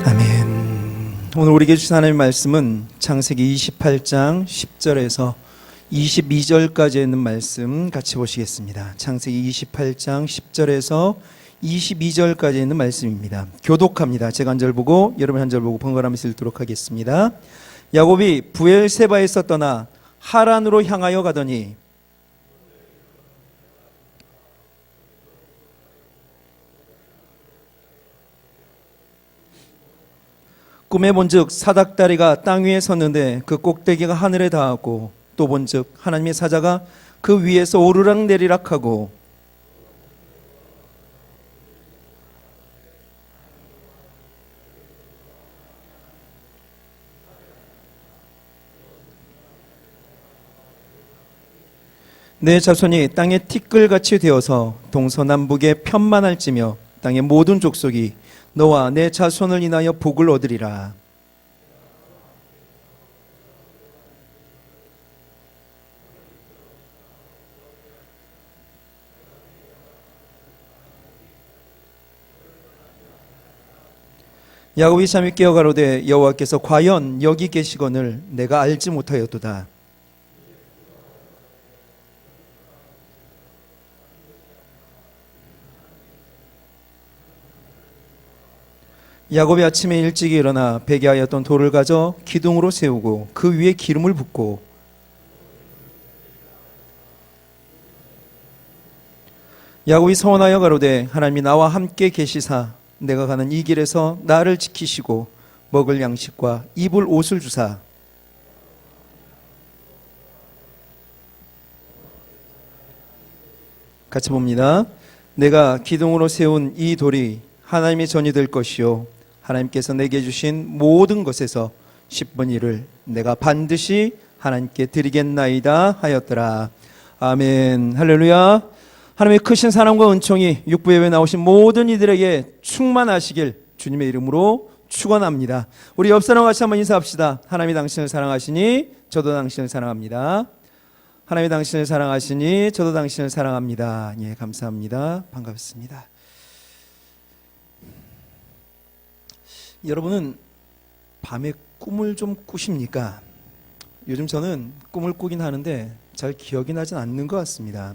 아멘. 오늘 우리에게 주신 하나님의 말씀은 창세기 28장 10절에서 22절까지 있는 말씀 같이 보시겠습니다. 창세기 28장 10절에서 22절까지 있는 말씀입니다. 교독합니다. 제가 한 절 보고 여러분 한 절 보고 번갈아가면서 읽도록 하겠습니다. 야곱이 브엘세바에서 떠나 하란으로 향하여 가더니 꿈에 본즉 사닥다리가 땅 위에 섰는데 그 꼭대기가 하늘에 닿았고 또 본즉 하나님의 사자가 그 위에서 오르락 내리락 하고 내 자손이 땅에 티끌같이 되어서 동서남북에 편만할지며 땅의 모든 족속이 너와 내 자손을 인하여 복을 얻으리라. 야곱이 잠이 깨어 가로되 여호와께서 과연 여기 계시거늘 내가 알지 못하였도다. 야곱이 아침에 일찍 일어나 베게 하였던 돌을 가져 기둥으로 세우고 그 위에 기름을 붓고 야곱이 서원하여 가로되 하나님이 나와 함께 계시사 내가 가는 이 길에서 나를 지키시고 먹을 양식과 입을 옷을 주사 같이 봅니다. 내가 기둥으로 세운 이 돌이 하나님의 전이 될 것이요 하나님께서 내게 주신 모든 것에서 10분의 1을 내가 반드시 하나님께 드리겠나이다 하였더라. 아멘. 할렐루야. 하나님의 크신 사랑과 은총이 육부예배에 나오신 모든 이들에게 충만하시길 주님의 이름으로 축원합니다. 우리 옆 사람 같이 한번 인사합시다. 하나님이 당신을 사랑하시니 저도 당신을 사랑합니다. 하나님이 당신을 사랑하시니 저도 당신을 사랑합니다. 예, 감사합니다. 반갑습니다. 여러분은 밤에 꿈을 좀 꾸십니까? 요즘 저는 꿈을 꾸긴 하는데 잘 기억이 나진 않는 것 같습니다.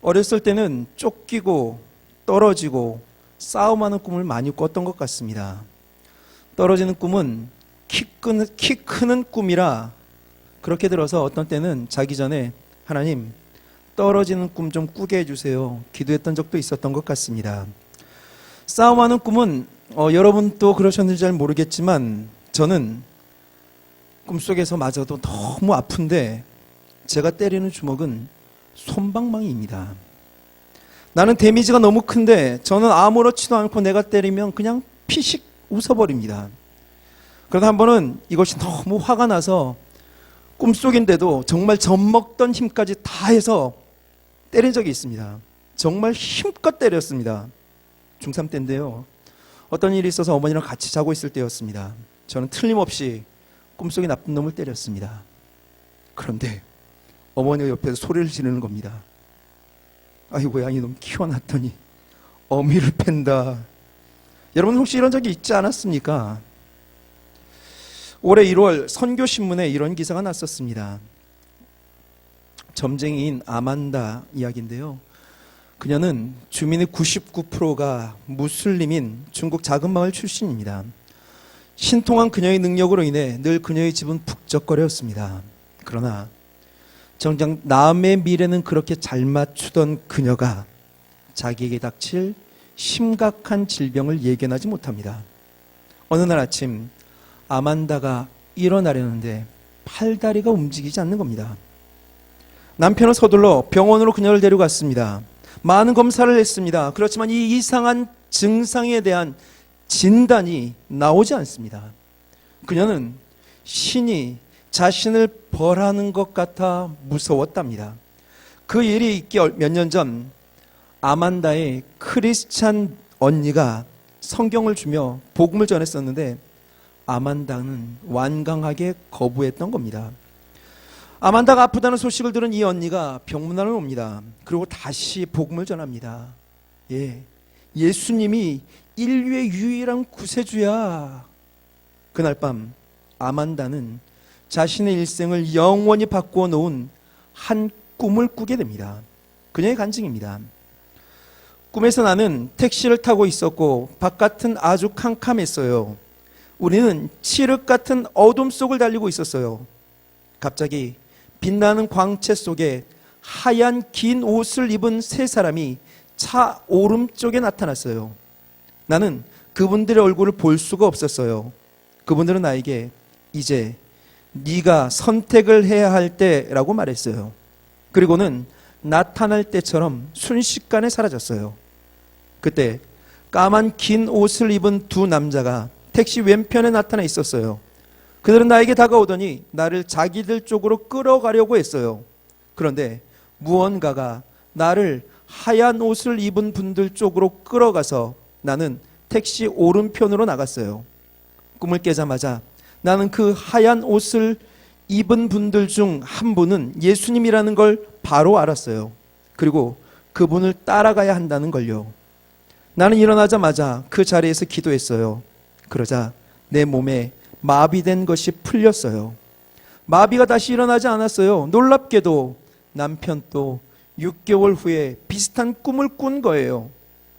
어렸을 때는 쫓기고 떨어지고 싸움하는 꿈을 많이 꿨던 것 같습니다. 떨어지는 꿈은 키 크는 꿈이라 그렇게 들어서 어떤 때는 자기 전에 하나님 떨어지는 꿈 좀 꾸게 해주세요 기도했던 적도 있었던 것 같습니다. 싸움하는 꿈은 여러분 또 그러셨는지 잘 모르겠지만 저는 꿈속에서 마저도 너무 아픈데 제가 때리는 주먹은 솜방망이입니다. 나는 데미지가 너무 큰데 저는 아무렇지도 않고 내가 때리면 그냥 피식 웃어버립니다. 그러다 한 번은 이것이 너무 화가 나서 꿈속인데도 정말 젖먹던 힘까지 다 해서 때린 적이 있습니다. 정말 힘껏 때렸습니다. 중3 때인데요. 어떤 일이 있어서 어머니랑 같이 자고 있을 때였습니다. 저는 틀림없이 꿈속에 나쁜 놈을 때렸습니다. 그런데 어머니가 옆에서 소리를 지르는 겁니다. 아이고야 이놈 키워놨더니 어미를 팬다. 여러분 혹시 이런 적이 있지 않았습니까? 올해 1월 선교신문에 이런 기사가 났었습니다. 점쟁이인 아만다 이야기인데요. 그녀는 주민의 99%가 무슬림인 중국 작은 마을 출신입니다. 신통한 그녀의 능력으로 인해 늘 그녀의 집은 북적거렸습니다. 그러나 정작 남의 미래는 그렇게 잘 맞추던 그녀가 자기에게 닥칠 심각한 질병을 예견하지 못합니다. 어느 날 아침 아만다가 일어나려는데 팔다리가 움직이지 않는 겁니다. 남편은 서둘러 병원으로 그녀를 데려갔습니다. 많은 검사를 했습니다. 그렇지만 이 이상한 증상에 대한 진단이 나오지 않습니다. 그녀는 신이 자신을 벌하는 것 같아 무서웠답니다. 그 일이 있기 몇 년 전 아만다의 크리스찬 언니가 성경을 주며 복음을 전했었는데 아만다는 완강하게 거부했던 겁니다. 아만다가 아프다는 소식을 들은 이 언니가 병문안을 옵니다. 그리고 다시 복음을 전합니다. 예수님이 인류의 유일한 구세주야. 그날 밤 아만다는 자신의 일생을 영원히 바꾸어 놓은 한 꿈을 꾸게 됩니다. 그녀의 간증입니다. 꿈에서 나는 택시를 타고 있었고 바깥은 아주 캄캄했어요. 우리는 칠흑 같은 어둠 속을 달리고 있었어요. 갑자기 빛나는 광채 속에 하얀 긴 옷을 입은 세 사람이 차 오른쪽에 나타났어요. 나는 그분들의 얼굴을 볼 수가 없었어요. 그분들은 나에게 이제 네가 선택을 해야 할 때라고 말했어요. 그리고는 나타날 때처럼 순식간에 사라졌어요. 그때 까만 긴 옷을 입은 두 남자가 택시 왼편에 나타나 있었어요. 그들은 나에게 다가오더니 나를 자기들 쪽으로 끌어가려고 했어요. 그런데 무언가가 나를 하얀 옷을 입은 분들 쪽으로 끌어가서 나는 택시 오른편으로 나갔어요. 꿈을 깨자마자 나는 그 하얀 옷을 입은 분들 중 한 분은 예수님이라는 걸 바로 알았어요. 그리고 그분을 따라가야 한다는 걸요. 나는 일어나자마자 그 자리에서 기도했어요. 그러자 내 몸에 마비된 것이 풀렸어요. 마비가 다시 일어나지 않았어요. 놀랍게도 남편 또 6개월 후에 비슷한 꿈을 꾼 거예요.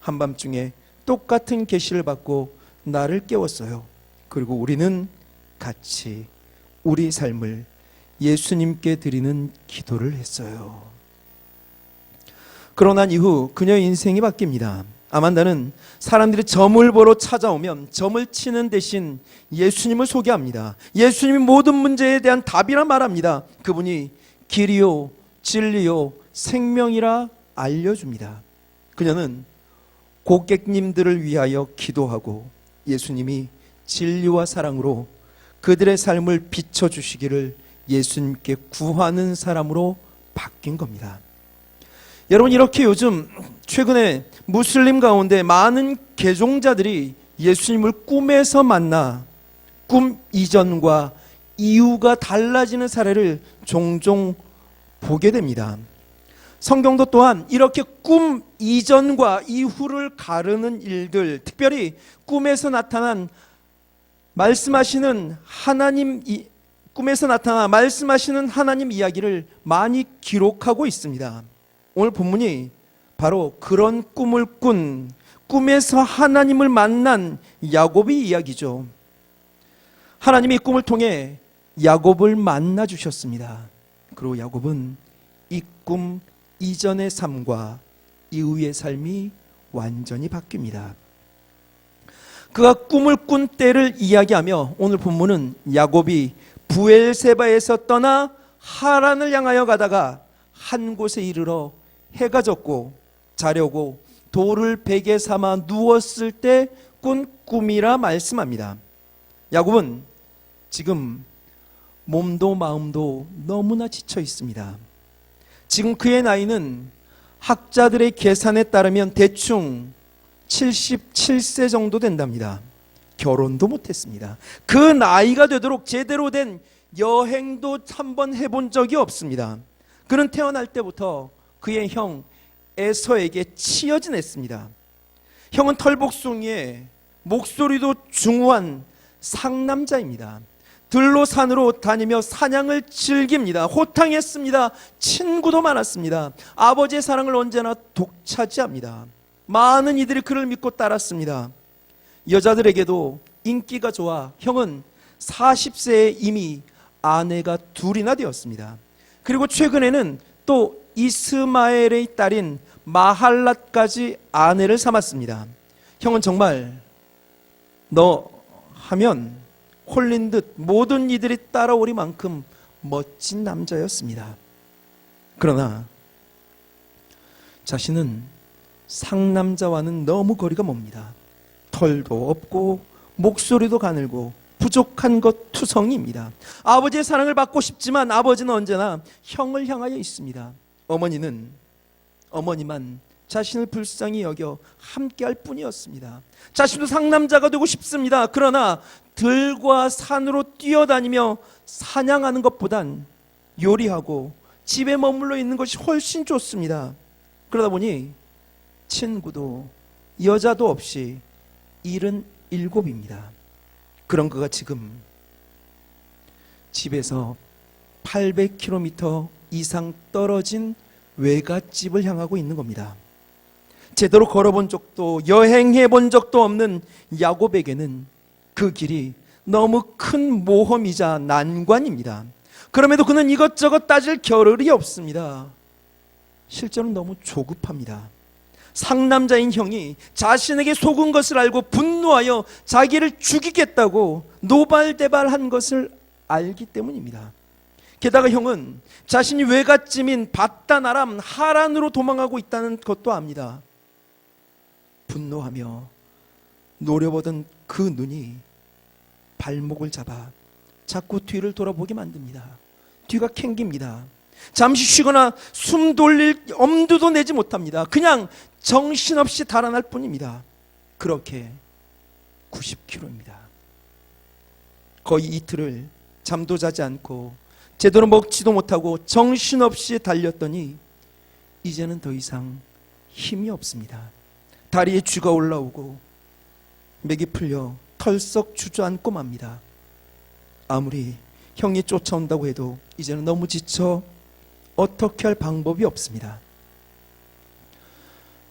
한밤중에 똑같은 계시를 받고 나를 깨웠어요. 그리고 우리는 같이 우리 삶을 예수님께 드리는 기도를 했어요. 그러고 난 이후 그녀의 인생이 바뀝니다. 아만다는 사람들이 점을 보러 찾아오면 점을 치는 대신 예수님을 소개합니다. 예수님이 모든 문제에 대한 답이라 말합니다. 그분이 길이요 진리요 생명이라 알려줍니다. 그녀는 고객님들을 위하여 기도하고 예수님이 진리와 사랑으로 그들의 삶을 비춰주시기를 예수님께 구하는 사람으로 바뀐 겁니다. 여러분, 이렇게 요즘 최근에 무슬림 가운데 많은 개종자들이 예수님을 꿈에서 만나 꿈 이전과 이후가 달라지는 사례를 종종 보게 됩니다. 성경도 또한 이렇게 꿈 이전과 이후를 가르는 일들, 특별히 꿈에서 나타난 꿈에서 나타나 말씀하시는 하나님 이야기를 많이 기록하고 있습니다. 오늘 본문이 바로 그런 꿈을 꾼, 꿈에서 하나님을 만난 야곱의 이야기죠. 하나님이 꿈을 통해 야곱을 만나 주셨습니다. 그리고 야곱은 이 꿈 이전의 삶과 이후의 삶이 완전히 바뀝니다. 그가 꿈을 꾼 때를 이야기하며 오늘 본문은 야곱이 부엘세바에서 떠나 하란을 향하여 가다가 한 곳에 이르러 해가 졌고 자려고 돌을 베개 삼아 누웠을 때 꾼 꿈이라 말씀합니다. 야곱은 지금 몸도 마음도 너무나 지쳐 있습니다. 지금 그의 나이는 학자들의 계산에 따르면 대충 77세 정도 된답니다. 결혼도 못했습니다. 그 나이가 되도록 제대로 된 여행도 한번 해본 적이 없습니다. 그는 태어날 때부터 그의 형 에서에게 치여 지냈습니다. 형은 털복숭이에 목소리도 중후한 상남자입니다. 들로 산으로 다니며 사냥을 즐깁니다. 호탕했습니다. 친구도 많았습니다. 아버지의 사랑을 언제나 독차지합니다. 많은 이들이 그를 믿고 따랐습니다. 여자들에게도 인기가 좋아 형은 40세에 이미 아내가 둘이나 되었습니다. 그리고 최근에는 또 이스마엘의 딸인 마할랏까지 아내를 삼았습니다. 형은 정말 너 하면 홀린 듯 모든 이들이 따라오리 만큼 멋진 남자였습니다. 그러나 자신은 상남자와는 너무 거리가 멉니다. 털도 없고 목소리도 가늘고 부족한 것 투성이입니다. 아버지의 사랑을 받고 싶지만 아버지는 언제나 형을 향하여 있습니다. 어머니만 자신을 불쌍히 여겨 함께할 뿐이었습니다. 자신도 상남자가 되고 싶습니다. 그러나 들과 산으로 뛰어다니며 사냥하는 것보단 요리하고 집에 머물러 있는 것이 훨씬 좋습니다. 그러다 보니 친구도 여자도 없이 77입니다. 그런 그가 지금 집에서 800km 이상 떨어진 외갓집을 향하고 있는 겁니다. 제대로 걸어본 적도 여행해 본 적도 없는 야곱에게는 그 길이 너무 큰 모험이자 난관입니다. 그럼에도 그는 이것저것 따질 겨를이 없습니다. 실제로 너무 조급합니다. 상남자인 형이 자신에게 속은 것을 알고 분노하여 자기를 죽이겠다고 노발대발한 것을 알기 때문입니다. 게다가 형은 자신이 외갓집인 밧단 아람 하란으로 도망하고 있다는 것도 압니다. 분노하며 노려보던 그 눈이 발목을 잡아 자꾸 뒤를 돌아보게 만듭니다. 뒤가 캥깁니다. 잠시 쉬거나 숨 돌릴 엄두도 내지 못합니다. 그냥 정신없이 달아날 뿐입니다. 그렇게 90km입니다. 거의 이틀을 잠도 자지 않고 제대로 먹지도 못하고 정신없이 달렸더니 이제는 더 이상 힘이 없습니다. 다리에 쥐가 올라오고 맥이 풀려 털썩 주저앉고 맙니다. 아무리 형이 쫓아온다고 해도 이제는 너무 지쳐 어떻게 할 방법이 없습니다.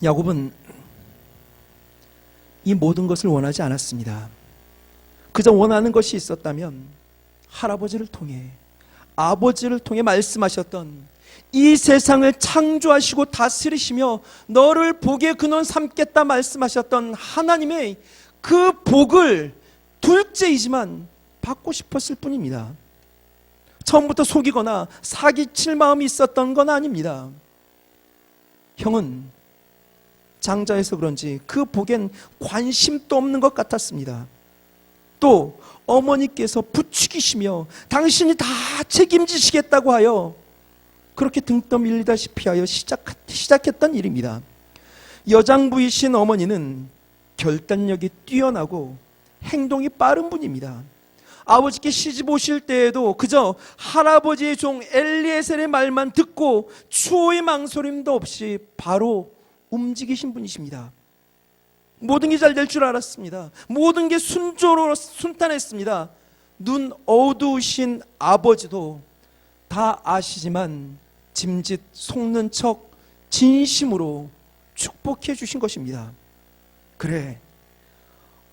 야곱은 이 모든 것을 원하지 않았습니다. 그저 원하는 것이 있었다면 할아버지를 통해, 아버지를 통해 말씀하셨던 이 세상을 창조하시고 다스리시며 너를 복의 근원 삼겠다 말씀하셨던 하나님의 그 복을 둘째이지만 받고 싶었을 뿐입니다. 처음부터 속이거나 사기칠 마음이 있었던 건 아닙니다. 형은 장자여서 그런지 그 복엔 관심도 없는 것 같았습니다. 또 어머니께서 부추기시며 당신이 다 책임지시겠다고 하여 그렇게 등 떠밀리다시피 하여 시작했던 일입니다. 여장부이신 어머니는 결단력이 뛰어나고 행동이 빠른 분입니다. 아버지께 시집 오실 때에도 그저 할아버지의 종 엘리에셀의 말만 듣고 추호의 망설임도 없이 바로 움직이신 분이십니다. 모든 게 잘 될 줄 알았습니다. 모든 게 순탄했습니다. 눈 어두우신 아버지도 다 아시지만 짐짓 속는 척 진심으로 축복해 주신 것입니다. 그래,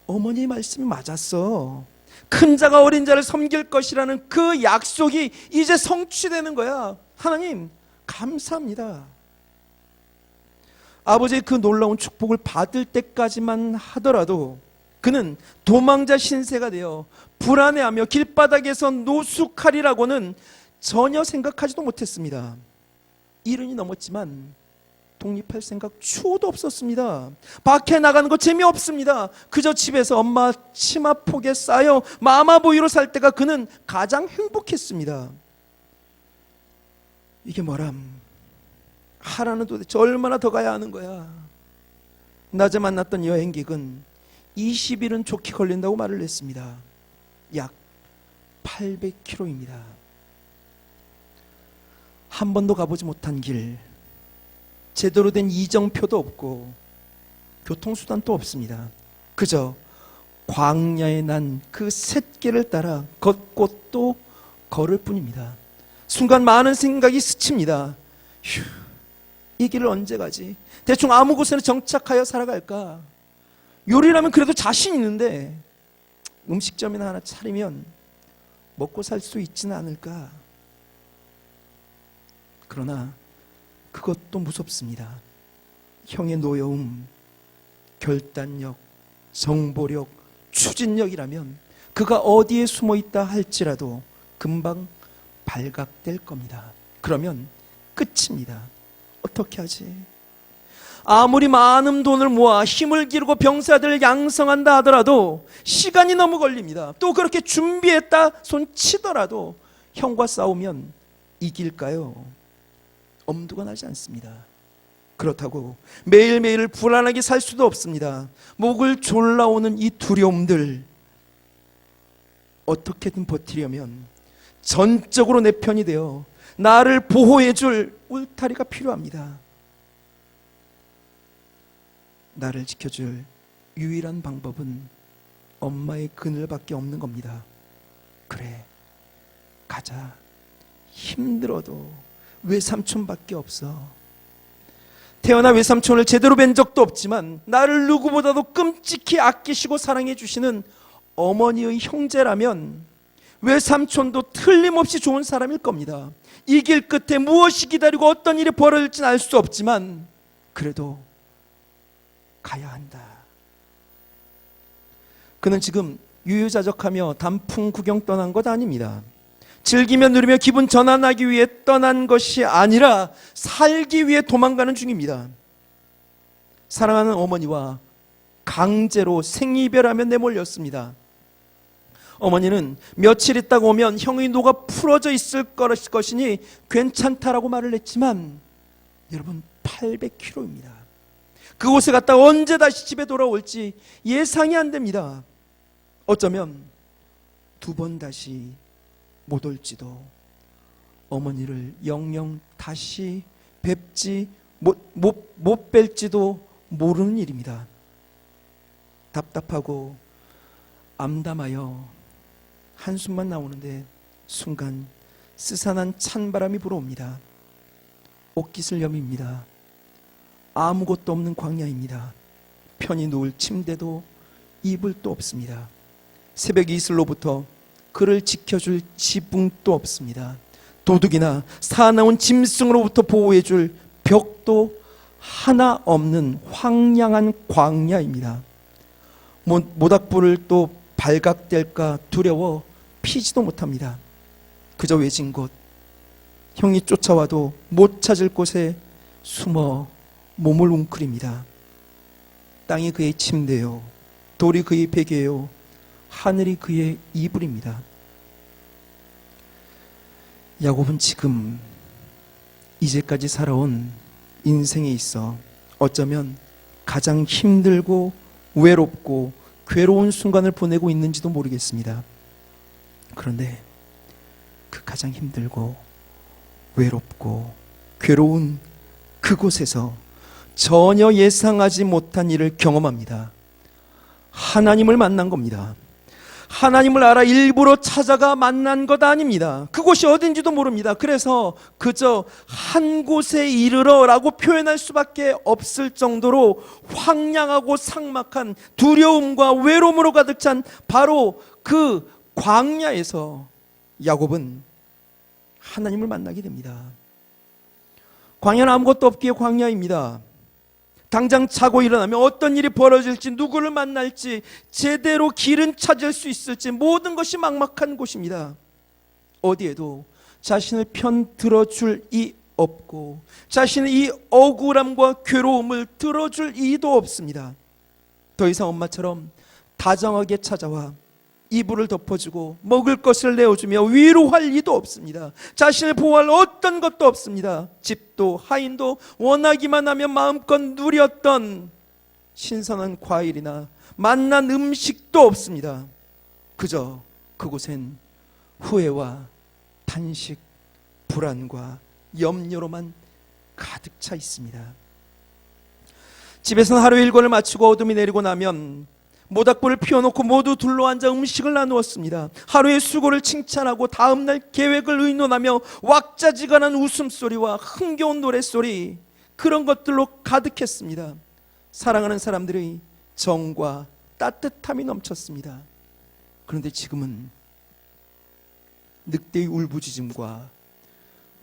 어머니 말씀이 맞았어. 큰 자가 어린 자를 섬길 것이라는 그 약속이 이제 성취되는 거야. 하나님 감사합니다. 아버지의 그 놀라운 축복을 받을 때까지만 하더라도 그는 도망자 신세가 되어 불안해하며 길바닥에서 노숙하리라고는 전혀 생각하지도 못했습니다. 70이 넘었지만 독립할 생각 추호도 없었습니다. 밖에 나가는 거 재미없습니다. 그저 집에서 엄마 치마폭에 쌓여 마마보이로 살 때가 그는 가장 행복했습니다. 이게 뭐람? 하라는 도대체 얼마나 더 가야 하는 거야? 낮에 만났던 여행객은 20일은 좋게 걸린다고 말을 했습니다. 약 800km입니다. 한 번도 가보지 못한 길, 제대로 된 이정표도 없고 교통수단도 없습니다. 그저 광야에 난 그 샛길을 따라 걷고 또 걸을 뿐입니다. 순간 많은 생각이 스칩니다. 휴, 이 길을 언제 가지? 대충 아무 곳에나 정착하여 살아갈까? 요리라면 그래도 자신 있는데 음식점이나 하나 차리면 먹고 살 수 있지는 않을까? 그러나 그것도 무섭습니다. 형의 노여움, 결단력, 정보력, 추진력이라면 그가 어디에 숨어 있다 할지라도 금방 발각될 겁니다. 그러면 끝입니다. 어떻게 하지? 아무리 많은 돈을 모아 힘을 기르고 병사들을 양성한다 하더라도 시간이 너무 걸립니다. 또 그렇게 준비했다 손치더라도 형과 싸우면 이길까요? 엄두가 나지 않습니다. 그렇다고 매일매일 불안하게 살 수도 없습니다. 목을 졸라오는 이 두려움들 어떻게든 버티려면 전적으로 내 편이 되어 나를 보호해줄 울타리가 필요합니다. 나를 지켜줄 유일한 방법은 엄마의 그늘밖에 없는 겁니다. 그래, 가자. 힘들어도 외삼촌밖에 없어. 태어나 외삼촌을 제대로 뵌 적도 없지만 나를 누구보다도 끔찍히 아끼시고 사랑해 주시는 어머니의 형제라면 외삼촌도 틀림없이 좋은 사람일 겁니다. 이 길 끝에 무엇이 기다리고 어떤 일이 벌어질지는 알 수 없지만 그래도 가야 한다. 그는 지금 유유자적하며 단풍 구경 떠난 것 아닙니다. 즐기며 누리며 기분 전환하기 위해 떠난 것이 아니라 살기 위해 도망가는 중입니다. 사랑하는 어머니와 강제로 생이별하며 내몰렸습니다. 어머니는 며칠 있다가 오면 형의 노가 풀어져 있을 것이니 괜찮다라고 말을 했지만 여러분 800km입니다. 그곳에 갔다가 언제 다시 집에 돌아올지 예상이 안 됩니다. 어쩌면 2번 다시 못 올지도, 어머니를 영영 다시 뵙지 못 뵐지도 모르는 일입니다. 답답하고 암담하여 한숨만 나오는데 순간 스산한 찬바람이 불어옵니다. 옷깃을 여밉니다. 아무것도 없는 광야입니다. 편히 누울 침대도 이불도 없습니다. 새벽 이슬로부터 그를 지켜줄 지붕도 없습니다. 도둑이나 사나운 짐승으로부터 보호해줄 벽도 하나 없는 황량한 광야입니다. 모닥불을 또 발각될까 두려워 피지도 못합니다. 그저 외진 곳, 형이 쫓아와도 못 찾을 곳에 숨어 몸을 웅크립니다. 땅이 그의 침대요, 돌이 그의 베개요, 하늘이 그의 이불입니다. 야곱은 지금 이제까지 살아온 인생에 있어 어쩌면 가장 힘들고 외롭고 괴로운 순간을 보내고 있는지도 모르겠습니다. 그런데 그 가장 힘들고 외롭고 괴로운 그곳에서 전혀 예상하지 못한 일을 경험합니다. 하나님을 만난 겁니다. 하나님을 알아 일부러 찾아가 만난 것 아닙니다. 그곳이 어딘지도 모릅니다. 그래서 그저 한 곳에 이르러라고 표현할 수밖에 없을 정도로 황량하고 삭막한 두려움과 외로움으로 가득 찬 바로 그 광야에서 야곱은 하나님을 만나게 됩니다. 광야는 아무것도 없기에 광야입니다. 당장 자고 일어나면 어떤 일이 벌어질지, 누구를 만날지, 제대로 길은 찾을 수 있을지 모든 것이 막막한 곳입니다. 어디에도 자신을 편 들어줄 이 없고 자신의 이 억울함과 괴로움을 들어줄 이도 없습니다. 더 이상 엄마처럼 다정하게 찾아와 이불을 덮어주고 먹을 것을 내어주며 위로할 이도 없습니다. 자신을 보호할 어떤 것도 없습니다. 집도 하인도 원하기만 하면 마음껏 누렸던 신선한 과일이나 맛난 음식도 없습니다. 그저 그곳엔 후회와 탄식, 불안과 염려로만 가득 차 있습니다. 집에서는 하루 일과를 마치고 어둠이 내리고 나면 모닥불을 피워놓고 모두 둘러앉아 음식을 나누었습니다. 하루의 수고를 칭찬하고 다음날 계획을 의논하며 왁자지간한 웃음소리와 흥겨운 노랫소리, 그런 것들로 가득했습니다. 사랑하는 사람들의 정과 따뜻함이 넘쳤습니다. 그런데 지금은 늑대의 울부짖음과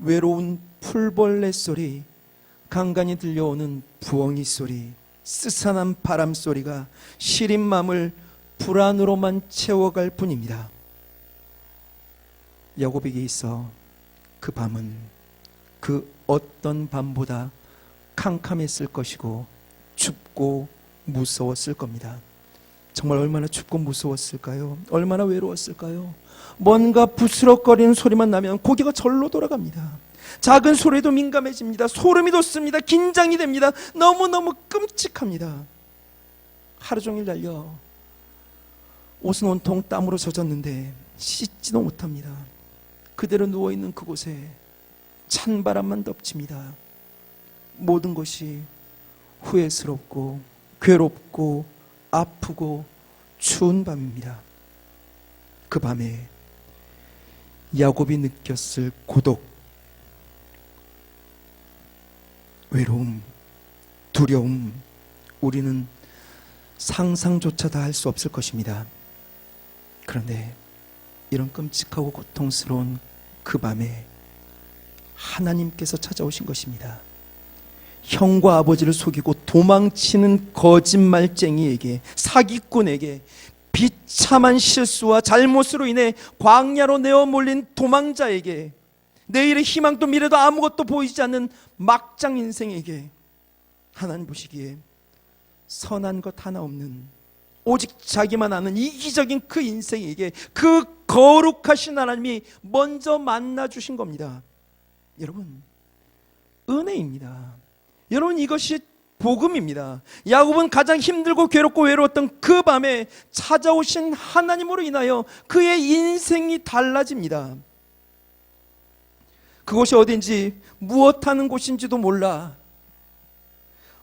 외로운 풀벌레 소리, 간간히 들려오는 부엉이 소리, 스산한 바람 소리가 시린 마음을 불안으로만 채워갈 뿐입니다. 야곱에게 있어 그 밤은 그 어떤 밤보다 캄캄했을 것이고 춥고 무서웠을 겁니다. 정말 얼마나 춥고 무서웠을까요? 얼마나 외로웠을까요? 뭔가 부스럭거리는 소리만 나면 고개가 절로 돌아갑니다. 작은 소리도 민감해집니다. 소름이 돋습니다. 긴장이 됩니다. 너무너무 끔찍합니다. 하루 종일 달려 옷은 온통 땀으로 젖었는데 씻지도 못합니다. 그대로 누워있는 그곳에 찬바람만 덮칩니다. 모든 것이 후회스럽고 괴롭고 아프고 추운 밤입니다. 그 밤에 야곱이 느꼈을 고독, 외로움, 두려움, 우리는 상상조차 다 할 수 없을 것입니다. 그런데 이런 끔찍하고 고통스러운 그 밤에 하나님께서 찾아오신 것입니다. 형과 아버지를 속이고 도망치는 거짓말쟁이에게, 사기꾼에게, 비참한 실수와 잘못으로 인해 광야로 내어 몰린 도망자에게, 내일의 희망도 미래도 아무것도 보이지 않는 막장 인생에게 하나님 보시기에 선한 것 하나 없는, 오직 자기만 아는 이기적인 그 인생에게 그 거룩하신 하나님이 먼저 만나주신 겁니다. 여러분, 은혜입니다. 여러분, 이것이 복음입니다. 야곱은 가장 힘들고 괴롭고 외로웠던 그 밤에 찾아오신 하나님으로 인하여 그의 인생이 달라집니다. 그곳이 어딘지, 무엇하는 곳인지도 몰라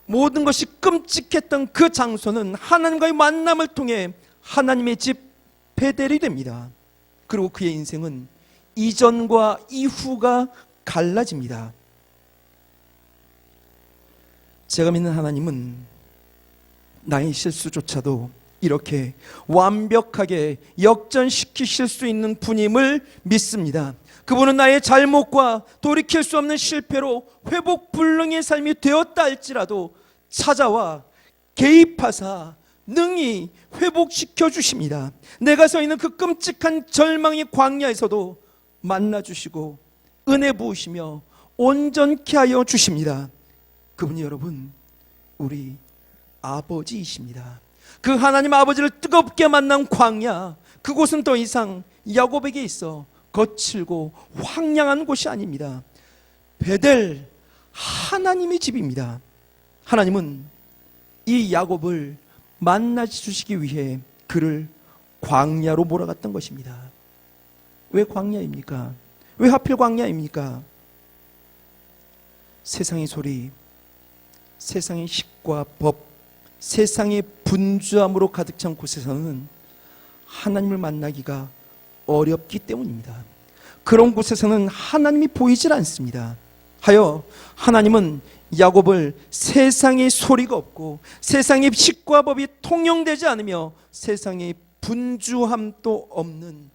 모든 것이 끔찍했던 그 장소는 하나님과의 만남을 통해 하나님의 집 베델이 됩니다. 그리고 그의 인생은 이전과 이후가 갈라집니다. 제가 믿는 하나님은 나의 실수조차도 이렇게 완벽하게 역전시키실 수 있는 분임을 믿습니다. 그분은 나의 잘못과 돌이킬 수 없는 실패로 회복 불능의 삶이 되었다 할지라도 찾아와 개입하사 능히 회복시켜 주십니다. 내가 서 있는 그 끔찍한 절망의 광야에서도 만나주시고 은혜 부으시며 온전케 하여 주십니다. 그분이 여러분, 우리 아버지이십니다. 그 하나님 아버지를 뜨겁게 만난 광야, 그곳은 더 이상 야곱에게 있어 거칠고 황량한 곳이 아닙니다. 베델, 하나님의 집입니다. 하나님은 이 야곱을 만나주시기 위해 그를 광야로 몰아갔던 것입니다. 왜 광야입니까? 왜 하필 광야입니까? 세상의 소리, 세상의 식과 법, 세상의 분주함으로 가득 찬 곳에서는 하나님을 만나기가 어렵기 때문입니다. 그런 곳에서는 하나님이 보이질 않습니다. 하여 하나님은 야곱을 세상의 소리가 없고 세상의 식과 법이 통용되지 않으며 세상의 분주함도 없는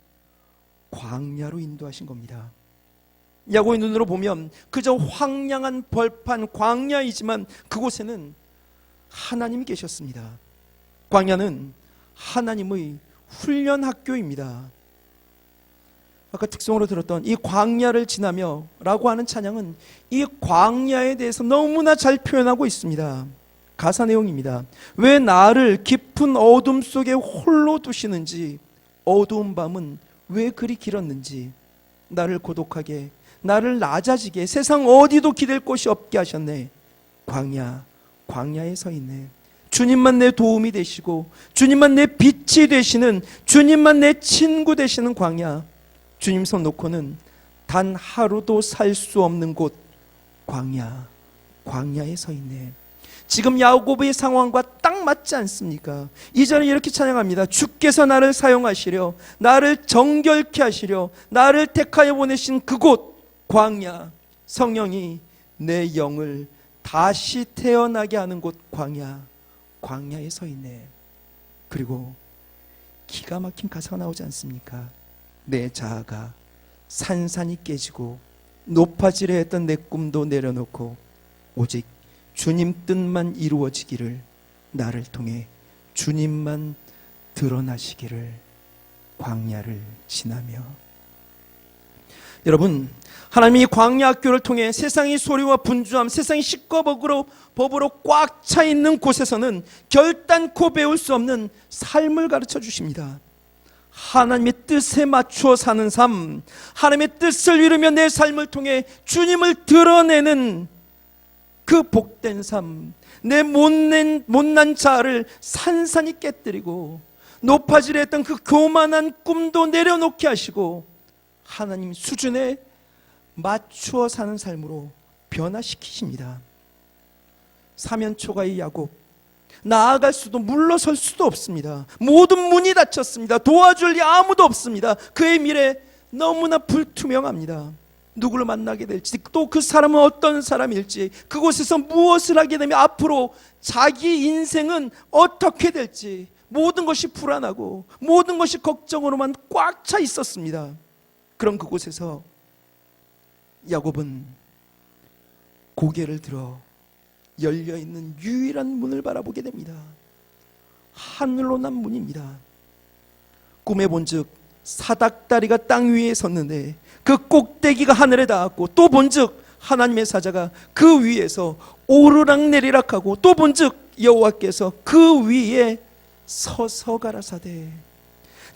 광야로 인도하신 겁니다. 야곱의 눈으로 보면 그저 황량한 벌판 광야이지만 그곳에는 하나님이 계셨습니다. 광야는 하나님의 훈련 학교입니다. 아까 특성으로 들었던 이 광야를 지나며 라고 하는 찬양은 이 광야에 대해서 너무나 잘 표현하고 있습니다. 가사 내용입니다. 왜 나를 깊은 어둠 속에 홀로 두시는지, 어두운 밤은 왜 그리 길었는지, 나를 고독하게, 나를 낮아지게, 세상 어디도 기댈 곳이 없게 하셨네. 광야에 서 있네. 주님만 내 도움이 되시고 주님만 내 빛이 되시는, 주님만 내 친구 되시는 광야, 주님 손 놓고는 단 하루도 살 수 없는 곳, 광야에 서 있네. 지금 야곱의 상황과 딱 맞지 않습니까? 이전에 이렇게 찬양합니다. 주께서 나를 사용하시려, 나를 정결케 하시려, 나를 택하여 보내신 그곳 광야, 성령이 내 영을 다시 태어나게 하는 곳 광야에 서 있네. 그리고 기가 막힌 가사가 나오지 않습니까? 내 자아가 산산이 깨지고 높아지려 했던 내 꿈도 내려놓고 오직 주님 뜻만 이루어지기를, 나를 통해 주님만 드러나시기를, 광야를 지나며. 여러분, 하나님이 광야 학교를 통해 세상의 소리와 분주함, 세상의 식과 법으로 꽉 차 있는 곳에서는 결단코 배울 수 없는 삶을 가르쳐 주십니다. 하나님의 뜻에 맞추어 사는 삶, 하나님의 뜻을 이루며 내 삶을 통해 주님을 드러내는 그 복된 삶, 내 못난 자아를 산산이 깨뜨리고 높아지려 했던 그 교만한 꿈도 내려놓게 하시고 하나님 수준에 맞추어 사는 삶으로 변화시키십니다. 사면초가의 야곱, 나아갈 수도 물러설 수도 없습니다. 모든 문이 닫혔습니다. 도와줄 리 아무도 없습니다. 그의 미래 너무나 불투명합니다. 누구를 만나게 될지, 또 그 사람은 어떤 사람일지, 그곳에서 무엇을 하게 되면 앞으로 자기 인생은 어떻게 될지, 모든 것이 불안하고 모든 것이 걱정으로만 꽉 차 있었습니다. 그런 그곳에서 야곱은 고개를 들어 열려있는 유일한 문을 바라보게 됩니다. 하늘로 난 문입니다. 꿈에 본즉 사닥다리가 땅 위에 섰는데 그 꼭대기가 하늘에 닿았고, 또 본즉 하나님의 사자가 그 위에서 오르락내리락하고, 또 본즉 여호와께서 그 위에 서서 가라사대.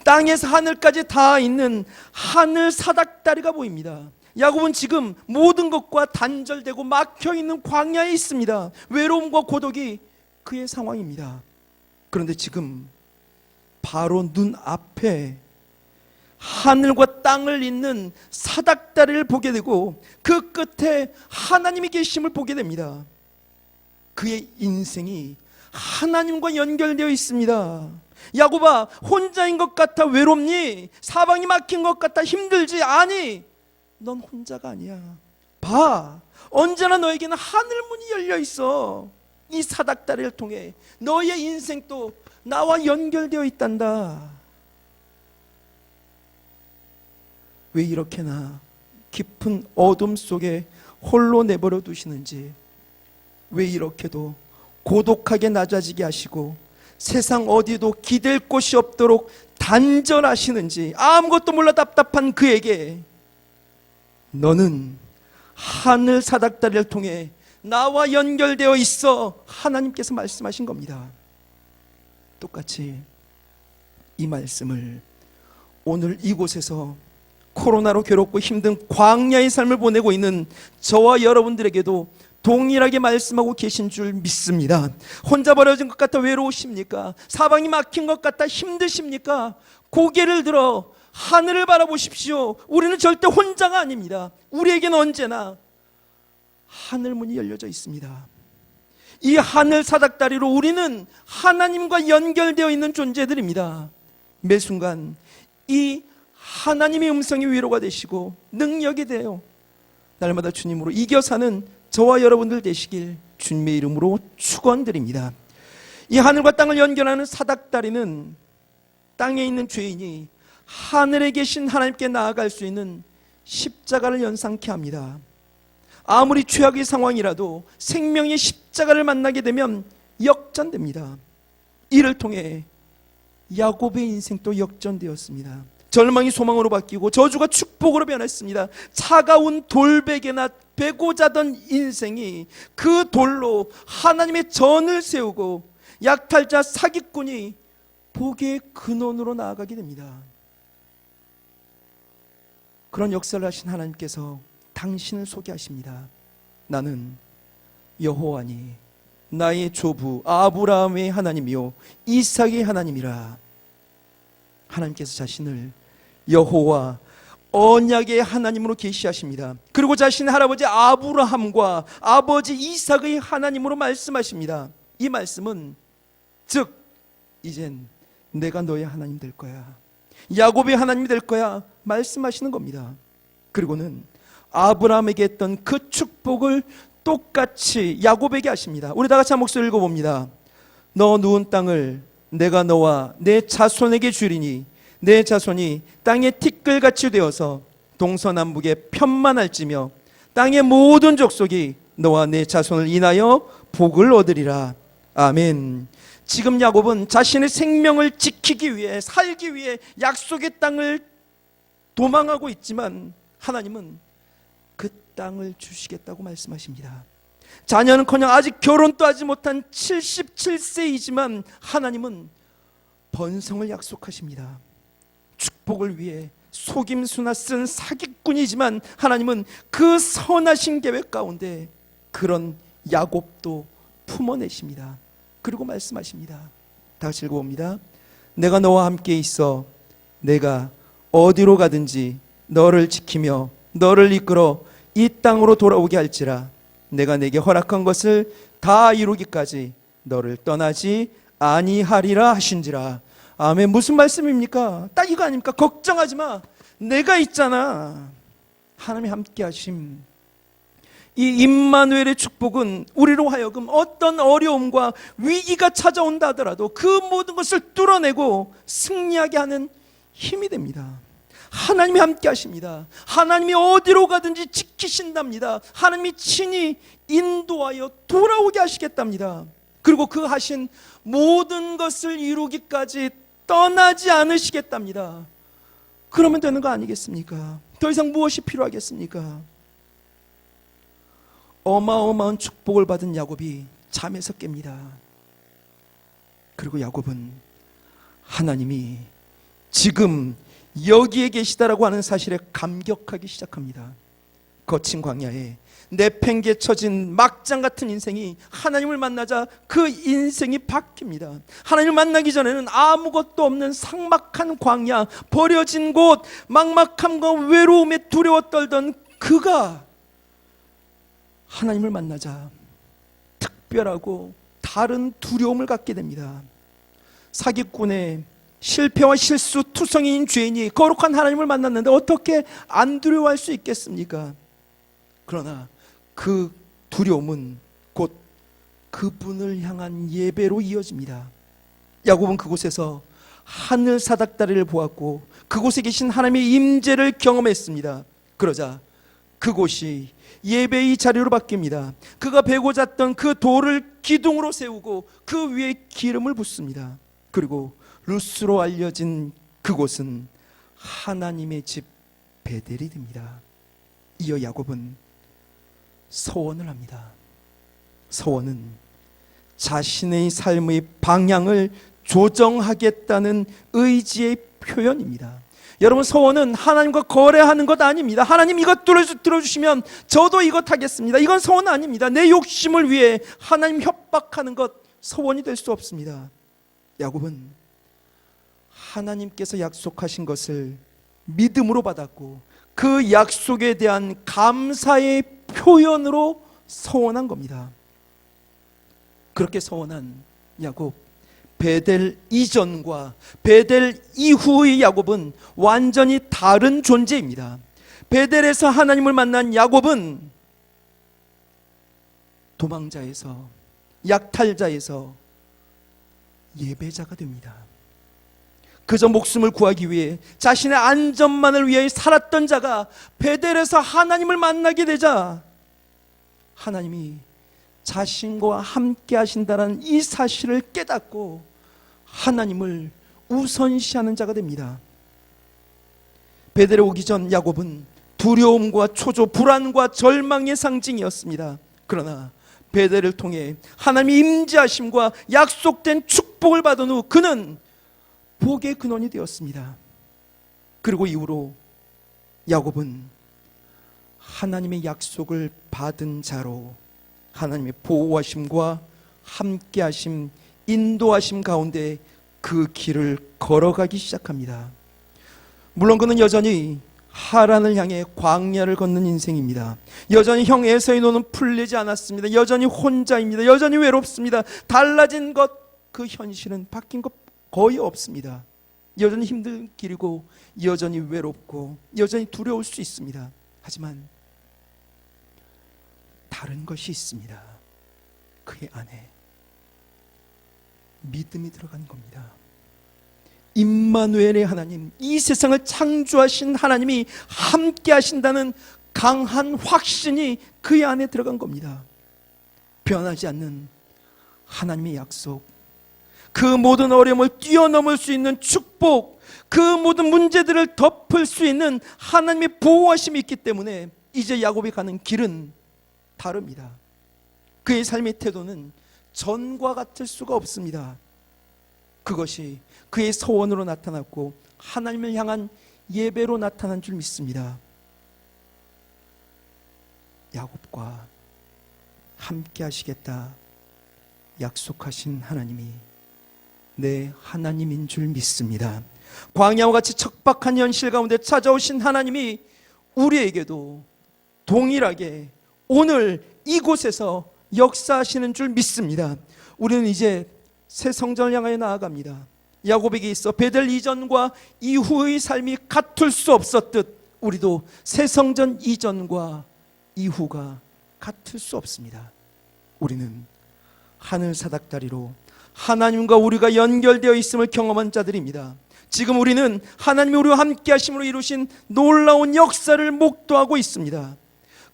땅에서 하늘까지 닿아 있는 하늘 사닥다리가 보입니다. 야곱은 지금 모든 것과 단절되고 막혀있는 광야에 있습니다. 외로움과 고독이 그의 상황입니다. 그런데 지금 바로 눈앞에 하늘과 땅을 잇는 사닥다리를 보게 되고, 그 끝에 하나님이 계심을 보게 됩니다. 그의 인생이 하나님과 연결되어 있습니다. 야곱아, 혼자인 것 같아 외롭니? 사방이 막힌 것 같아 힘들지? 아니, 넌 혼자가 아니야. 봐, 언제나 너에게는 하늘문이 열려 있어. 이 사닥다리를 통해 너의 인생도 나와 연결되어 있단다. 왜 이렇게나 깊은 어둠 속에 홀로 내버려 두시는지, 왜 이렇게도 고독하게 낮아지게 하시고 세상 어디도 기댈 곳이 없도록 단절하시는지, 아무것도 몰라 답답한 그에게 너는 하늘 사닥다리를 통해 나와 연결되어 있어 하나님께서 말씀하신 겁니다. 똑같이 이 말씀을 오늘 이곳에서 코로나로 괴롭고 힘든 광야의 삶을 보내고 있는 저와 여러분들에게도 동일하게 말씀하고 계신 줄 믿습니다. 혼자 버려진 것 같아 외로우십니까? 사방이 막힌 것 같아 힘드십니까? 고개를 들어 하늘을 바라보십시오. 우리는 절대 혼자가 아닙니다. 우리에게는 언제나 하늘문이 열려져 있습니다. 이 하늘 사닥다리로 우리는 하나님과 연결되어 있는 존재들입니다. 매 순간 이 하나님의 음성이 위로가 되시고 능력이 되어 날마다 주님으로 이겨 사는 저와 여러분들 되시길 주님의 이름으로 축원드립니다. 이 하늘과 땅을 연결하는 사닥다리는 땅에 있는 죄인이 하늘에 계신 하나님께 나아갈 수 있는 십자가를 연상케 합니다. 아무리 최악의 상황이라도 생명의 십자가를 만나게 되면 역전됩니다. 이를 통해 야곱의 인생도 역전되었습니다. 절망이 소망으로 바뀌고 저주가 축복으로 변했습니다. 차가운 돌베개나 베고 자던 인생이 그 돌로 하나님의 전을 세우고 약탈자 사기꾼이 복의 근원으로 나아가게 됩니다. 그런 역사를 하신 하나님께서 당신을 소개하십니다. 나는 여호와니 나의 조부 아브라함의 하나님이요 이삭의 하나님이라. 하나님께서 자신을 여호와 언약의 하나님으로 계시하십니다. 그리고 자신의 할아버지 아브라함과 아버지 이삭의 하나님으로 말씀하십니다. 이 말씀은 즉 이젠 내가 너의 하나님 될 거야, 야곱의 하나님이 될 거야 말씀하시는 겁니다. 그리고는 아브라함에게 했던 그 축복을 똑같이 야곱에게 하십니다. 우리 다 같이 한 목소리 읽어봅니다. 너 누운 땅을 내가 너와 내 자손에게 주리니 내 자손이 땅의 티끌같이 되어서 동서남북에 편만할지며 땅의 모든 족속이 너와 내 자손을 인하여 복을 얻으리라. 아멘. 지금 야곱은 자신의 생명을 지키기 위해 살기 위해 약속의 땅을 도망하고 있지만 하나님은 그 땅을 주시겠다고 말씀하십니다. 자녀는커녕 아직 결혼도 하지 못한 77세이지만 하나님은 번성을 약속하십니다. 축복을 위해 속임수나 쓴 사기꾼이지만 하나님은 그 선하신 계획 가운데 그런 야곱도 품어내십니다. 그리고 말씀하십니다. 다시 읽어봅니다. 내가 너와 함께 있어 내가 어디로 가든지 너를 지키며 너를 이끌어 이 땅으로 돌아오게 할지라. 내가 내게 허락한 것을 다 이루기까지 너를 떠나지 아니하리라 하신지라. 아멘. 무슨 말씀입니까? 딱 이거 아닙니까? 걱정하지 마, 내가 있잖아. 하나님이 함께 하심. 이 임마누엘의 축복은 우리로 하여금 어떤 어려움과 위기가 찾아온다 하더라도 그 모든 것을 뚫어내고 승리하게 하는 힘이 됩니다. 하나님이 함께 하십니다. 하나님이 어디로 가든지 지키신답니다. 하나님이 친히 인도하여 돌아오게 하시겠답니다. 그리고 그 하신 모든 것을 이루기까지 떠나지 않으시겠답니다. 그러면 되는 거 아니겠습니까? 더 이상 무엇이 필요하겠습니까? 어마어마한 축복을 받은 야곱이 잠에서 깹니다. 그리고 야곱은 하나님이 지금 여기에 계시다라고 하는 사실에 감격하기 시작합니다. 거친 광야에 내팽개쳐진 막장 같은 인생이 하나님을 만나자 그 인생이 바뀝니다. 하나님을 만나기 전에는 아무것도 없는 삭막한 광야, 버려진 곳, 막막함과 외로움에 두려워 떨던 그가 하나님을 만나자 특별하고 다른 두려움을 갖게 됩니다. 사기꾼의 실패와 실수 투성이인 죄인이 거룩한 하나님을 만났는데 어떻게 안 두려워할 수 있겠습니까? 그러나 그 두려움은 곧 그분을 향한 예배로 이어집니다. 야곱은 그곳에서 하늘 사닥다리를 보았고 그곳에 계신 하나님의 임재를 경험했습니다. 그러자 그곳이 예배의 자리로 바뀝니다. 그가 베고 잤던 그 돌을 기둥으로 세우고 그 위에 기름을 붓습니다. 그리고 루스로 알려진 그곳은 하나님의 집 베델이 됩니다. 이어 야곱은 서원을 합니다. 서원은 자신의 삶의 방향을 조정하겠다는 의지의 표현입니다. 여러분, 서원은 하나님과 거래하는 것 아닙니다. 하나님 이것 들어주시면 저도 이것 하겠습니다. 이건 서원 아닙니다. 내 욕심을 위해 하나님 협박하는 것 서원이 될 수 없습니다. 야곱은 하나님께서 약속하신 것을 믿음으로 받았고 그 약속에 대한 감사의 표현으로 서원한 겁니다. 그렇게 서원한 야곱, 베델 이전과 베델 이후의 야곱은 완전히 다른 존재입니다. 베델에서 하나님을 만난 야곱은 도망자에서, 약탈자에서 예배자가 됩니다. 그저 목숨을 구하기 위해 자신의 안전만을 위해 살았던 자가 베델에서 하나님을 만나게 되자 하나님이 자신과 함께 하신다는 이 사실을 깨닫고 하나님을 우선시하는 자가 됩니다. 베델에 오기 전 야곱은 두려움과 초조, 불안과 절망의 상징이었습니다. 그러나 베델을 통해 하나님의 임재하심과 약속된 축복을 받은 후 그는 복의 근원이 되었습니다. 그리고 이후로 야곱은 하나님의 약속을 받은 자로 하나님의 보호하심과 함께하심, 인도하심 가운데 그 길을 걸어가기 시작합니다. 물론 그는 여전히 하란을 향해 광야를 걷는 인생입니다. 여전히 형 에서의 노는 풀리지 않았습니다. 여전히 혼자입니다. 여전히 외롭습니다. 달라진 것, 그 현실은 바뀐 것 거의 없습니다. 여전히 힘든 길이고 여전히 외롭고 여전히 두려울 수 있습니다. 하지만 다른 것이 있습니다. 그의 안에 믿음이 들어간 겁니다. 임마누엘의 하나님, 이 세상을 창조하신 하나님이 함께 하신다는 강한 확신이 그의 안에 들어간 겁니다. 변하지 않는 하나님의 약속, 그 모든 어려움을 뛰어넘을 수 있는 축복, 그 모든 문제들을 덮을 수 있는 하나님의 보호하심이 있기 때문에 이제 야곱이 가는 길은 다릅니다. 그의 삶의 태도는 전과 같을 수가 없습니다. 그것이 그의 서원으로 나타났고 하나님을 향한 예배로 나타난 줄 믿습니다. 야곱과 함께 하시겠다 약속하신 하나님이 내 하나님인 줄 믿습니다. 광야와 같이 척박한 현실 가운데 찾아오신 하나님이 우리에게도 동일하게 오늘 이곳에서 역사하시는 줄 믿습니다. 우리는 이제 새 성전을 향하여 나아갑니다. 야곱에게 있어 베델 이전과 이후의 삶이 같을 수 없었듯 우리도 새 성전 이전과 이후가 같을 수 없습니다. 우리는 하늘 사닥다리로 하나님과 우리가 연결되어 있음을 경험한 자들입니다. 지금 우리는 하나님이 우리와 함께 하심으로 이루신 놀라운 역사를 목도하고 있습니다.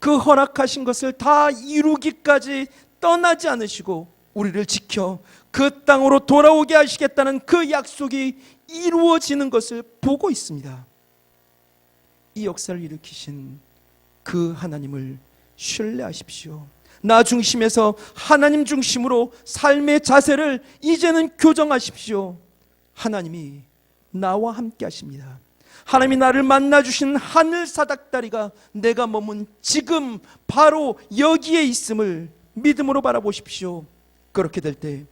그 허락하신 것을 다 이루기까지 떠나지 않으시고 우리를 지켜 그 땅으로 돌아오게 하시겠다는 그 약속이 이루어지는 것을 보고 있습니다. 이 역사를 일으키신 그 하나님을 신뢰하십시오. 나 중심에서 하나님 중심으로 삶의 자세를 이제는 교정하십시오. 하나님이 나와 함께 하십니다. 하나님이 나를 만나주신 하늘 사닥다리가 내가 머문 지금 바로 여기에 있음을 믿음으로 바라보십시오. 그렇게 될 때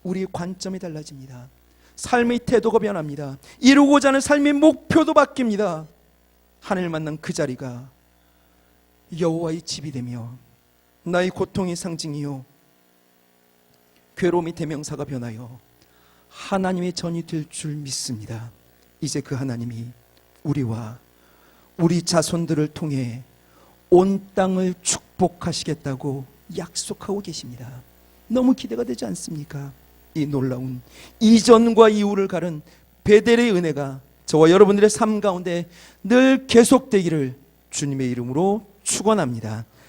우리의 관점이 달라집니다. 삶의 태도가 변합니다. 이루고자 하는 삶의 목표도 바뀝니다. 하나님을 만난 그 자리가 여호와의 집이 되며 나의 고통의 상징이요 괴로움의 대명사가 변하여 하나님의 전이 될 줄 믿습니다. 이제 그 하나님이 우리와 우리 자손들을 통해 온 땅을 축복하시겠다고 약속하고 계십니다. 너무 기대가 되지 않습니까? 이 놀라운 이전과 이후를 가른 베델의 은혜가 저와 여러분들의 삶 가운데 늘 계속되기를 주님의 이름으로 축원합니다.